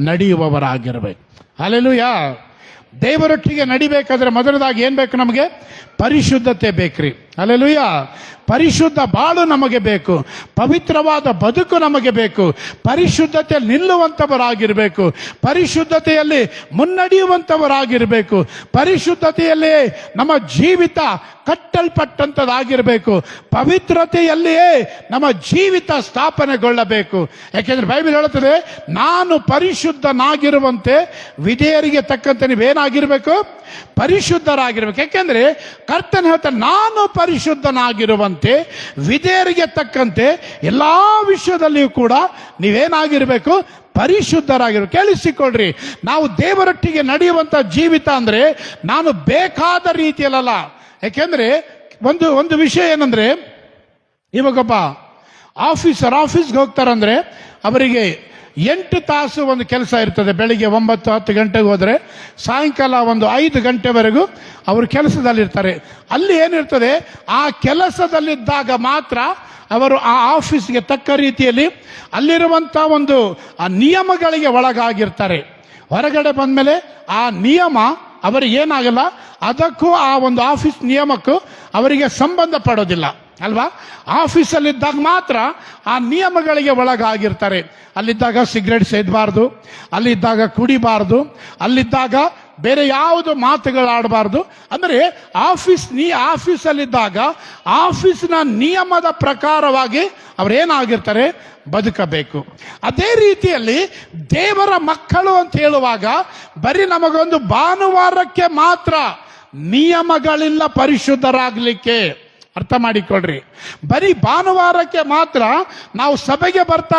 ನಡೆಯುವವರಾಗಿರ್ಬೇಕು. Hallelujah. ದೇವರೊಟ್ಟಿಗೆ ನಡಿಬೇಕಾದ್ರೆ ಮೊದಲದಾಗಿ ಏನ್ ಬೇಕು? ನಮಗೆ ಪರಿಶುದ್ಧತೆ ಬೇಕ್ರಿ. ಹಲ್ಲೆಲೂಯಾ. ಪರಿಶುದ್ಧ ಬಾಳು ನಮಗೆ ಬೇಕು, ಪವಿತ್ರವಾದ ಬದುಕು ನಮಗೆ ಬೇಕು, ಪರಿಶುದ್ಧತೆಯಲ್ಲಿ ನಿಲ್ಲುವಂಥವರಾಗಿರಬೇಕು, ಪರಿಶುದ್ಧತೆಯಲ್ಲಿ ಮುನ್ನಡೆಯುವಂಥವರಾಗಿರಬೇಕು, ಪರಿಶುದ್ಧತೆಯಲ್ಲಿಯೇ ನಮ್ಮ ಜೀವಿತ ಕಟ್ಟಲ್ಪಟ್ಟಂಥದ್ದಾಗಿರಬೇಕು, ಪವಿತ್ರತೆಯಲ್ಲಿಯೇ ನಮ್ಮ ಜೀವಿತ ಸ್ಥಾಪನೆಗೊಳ್ಳಬೇಕು. ಯಾಕೆಂದ್ರೆ ಬೈಬಲ್ ಹೇಳುತ್ತದೆ, ನಾನು ಪರಿಶುದ್ಧನಾಗಿರುವಂತೆ ವಿಧೇಯರಿಗೆ ತಕ್ಕಂತೆ ನೀವೇನಾಗಿರ್ಬೇಕು? ಪರಿಶುದ್ಧರಾಗಿರ್ಬೇಕು. ಯಾಕೆಂದ್ರೆ ಕರ್ತನ ಹೇಳ್ತಾನೆ, ನಾನು ಪರಿಶುದ್ಧನಾಗಿರುವಂತೆ ವಿಧೇಯರಿಗೆ ತಕ್ಕಂತೆ ಎಲ್ಲಾ ವಿಷಯದಲ್ಲಿಯೂ ಕೂಡ ನೀವೇನಾಗಿರ್ಬೇಕು? ಪರಿಶುದ್ಧರಾಗಿರ್ಬೇಕು. ಕೇಳಿಸಿಕೊಳ್ಳ್ರಿ, ನಾವು ದೇವರೊಟ್ಟಿಗೆ ನಡೆಯುವಂತ ಜೀವಿತ ಅಂದ್ರೆ ನಾನು ಬೇಕಾದ ರೀತಿಯಲ್ಲ. ಯಾಕೆಂದ್ರೆ ಒಂದು ವಿಷಯ ಏನಂದ್ರೆ, ಇವಾಗೊಬ್ಬ ಆಫೀಸ್ಗೆ ಹೋಗ್ತಾರಂದ್ರೆ ಅವರಿಗೆ 8 ತಾಸು ಒಂದು ಕೆಲಸ ಇರ್ತದೆ. ಬೆಳಿಗ್ಗೆ 9-10 ಗಂಟೆಗೆ ಹೋದರೆ ಸಾಯಂಕಾಲ ಒಂದು 5 ಗಂಟೆವರೆಗೂ ಅವರು ಕೆಲಸದಲ್ಲಿರ್ತಾರೆ. ಅಲ್ಲಿ ಏನಿರ್ತದೆ, ಆ ಕೆಲಸದಲ್ಲಿದ್ದಾಗ ಮಾತ್ರ ಅವರು ಆ ಆಫೀಸ್ಗೆ ತಕ್ಕ ರೀತಿಯಲ್ಲಿ ಅಲ್ಲಿರುವಂಥ ಒಂದು ಆ ನಿಯಮಗಳಿಗೆ ಒಳಗಾಗಿರ್ತಾರೆ. ಹೊರಗಡೆ ಬಂದಮೇಲೆ ಆ ನಿಯಮ ಅವರಿಗೆ ಏನಾಗಲ್ಲ, ಅದಕ್ಕೂ ಆ ಒಂದು ಆಫೀಸ್ ನಿಯಮಕ್ಕೂ ಅವರಿಗೆ ಸಂಬಂಧ ಪಡೋದಿಲ್ಲ ಅಲ್ವಾ. ಆಫೀಸಲ್ಲಿದ್ದಾಗ ಮಾತ್ರ ಆ ನಿಯಮಗಳಿಗೆ ಒಳಗಾಗಿರ್ತಾರೆ. ಅಲ್ಲಿದ್ದಾಗ ಸಿಗರೇಟ್ ಸೇದಬಾರ್ದು, ಅಲ್ಲಿದ್ದಾಗ ಕುಡಿಬಾರ್ದು, ಅಲ್ಲಿದ್ದಾಗ ಬೇರೆ ಯಾವುದು ಮಾತುಗಳಾಡಬಾರ್ದು. ಅಂದರೆ ಆಫೀಸಲ್ಲಿದ್ದಾಗ ಆಫೀಸಿನ ನಿಯಮದ ಪ್ರಕಾರವಾಗಿ ಅವರೇನಾಗಿರ್ತಾರೆ? ಬದುಕಬೇಕು. ಅದೇ ರೀತಿಯಲ್ಲಿ ದೇವರ ಮಕ್ಕಳು ಅಂತ ಹೇಳುವಾಗ ಬರೀ ನಮಗೊಂದು ಭಾನುವಾರಕ್ಕೆ ಮಾತ್ರ ನಿಯಮಗಳಿಲ್ಲ ಪರಿಶುದ್ಧರಾಗಲಿಕ್ಕೆ. ಅರ್ಥ ಮಾಡಿಕೊಳ್ಳ್ರಿ, ಬರೀ ಭಾನುವಾರಕ್ಕೆ ಮಾತ್ರ ನಾವು ಸಭೆಗೆ ಬರ್ತಾ